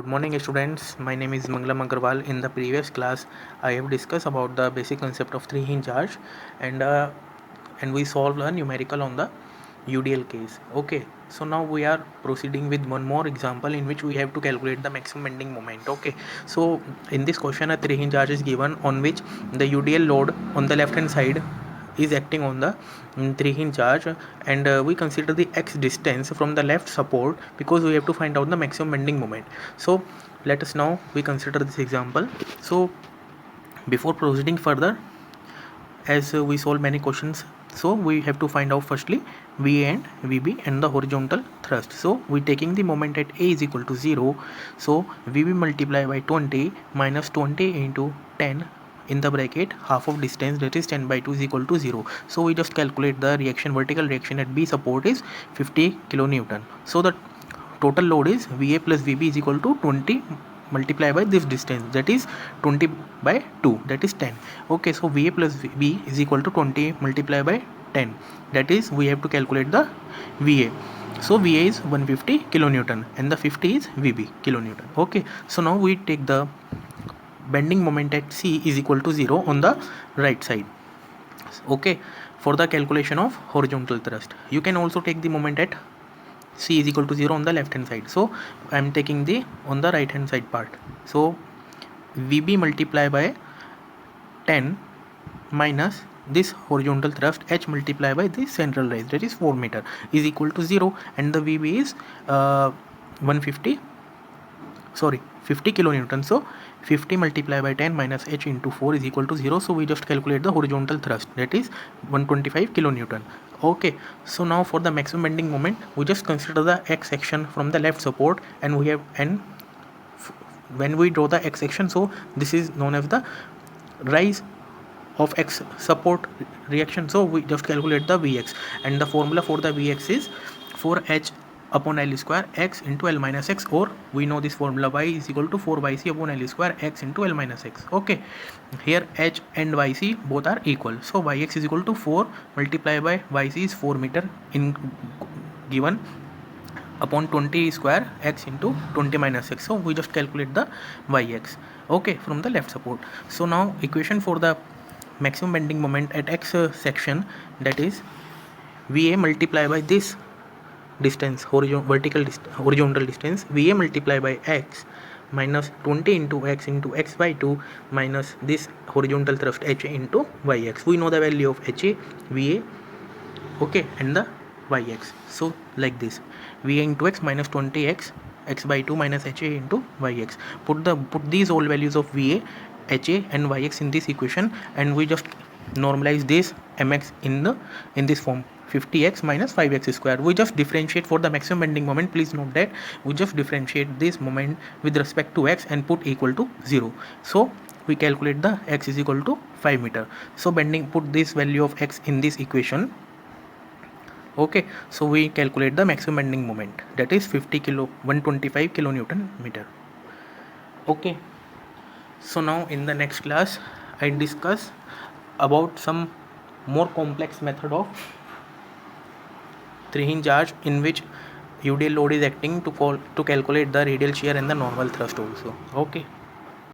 Good morning students, my name is Mangalam Agarwal. In the previous class I have discussed about the basic concept of three-hinge charge and we solved a numerical on the UDL case. Okay, so now we are proceeding with one more example in which we have to calculate the maximum bending moment. Okay, so in this question a three-hinge charge is given on which the UDL load on the left hand side is acting on the three-hinge charge, and we consider the x distance from the left support because we have to find out the maximum bending moment. So let us now we consider this example. So before proceeding further, as we solve many questions, so we have to find out firstly VA and VB and the horizontal thrust. So we taking the moment at A is equal to 0, so VB multiplied by 20 minus 20 into 10 in the bracket half of distance, that is 10 by 2 is equal to 0. So we just calculate the reaction, vertical reaction at B support is 50 kilonewton. So the total load is VA plus VB is equal to 20 multiply by this distance, that is 20 by 2, that is 10. Okay, so VA plus VB is equal to 20 multiply by 10, that is we have to calculate the VA. So VA is 150 kilonewton and the 50 is VB kilonewton. Okay, so now we take the bending moment at C is equal to 0 on the right side. Okay, for the calculation of horizontal thrust you can also take the moment at C is equal to 0 on the left hand side. So I am taking the on the right hand side part. So VB multiply by 10 minus this horizontal thrust H multiply by this central rise, that is 4 meter, is equal to 0, and the VB is 50 kilonewton. So 50 multiplied by 10 minus H into 4 is equal to 0. So we just calculate the horizontal thrust, that is 125 kilonewton. Okay, so now for the maximum bending moment we just consider the x section from the left support, and we have when we draw the x section, so this is known as the rise of x support reaction. So we just calculate the Vx, and the formula for the Vx is 4h upon L square x into L minus x, or we know this formula y is equal to 4yc upon L square x into L minus x. Okay, here h and yc both are equal, so yx is equal to 4 multiplied by yc is 4 meter in given upon 20 square x into 20 minus x. So we just calculate the yx, okay, from the left support. So now equation for the maximum bending moment at x section, that is VA multiplied by this distance, horizontal distance, VA multiplied by x minus 20 into x by 2 minus this horizontal thrust h into yx. We know the value of ha, VA, okay, and the yx. So like this, VA into x minus 20x x by 2 minus ha into yx. Put these all values of VA, ha and yx in this equation, and we just normalize this mx in this form, 50x minus 5x square. We just differentiate for the maximum bending moment. Please note that we just differentiate this moment with respect to x and put equal to 0. So we calculate the x is equal to 5 meter. So put this value of x in this equation. Okay, so we calculate the maximum bending moment, that is 125 kilonewton meter. Okay, so now in the next class I discuss about some more complex method of three-hinge charge in which UDL load is acting to calculate the radial shear and the normal thrust also. Okay.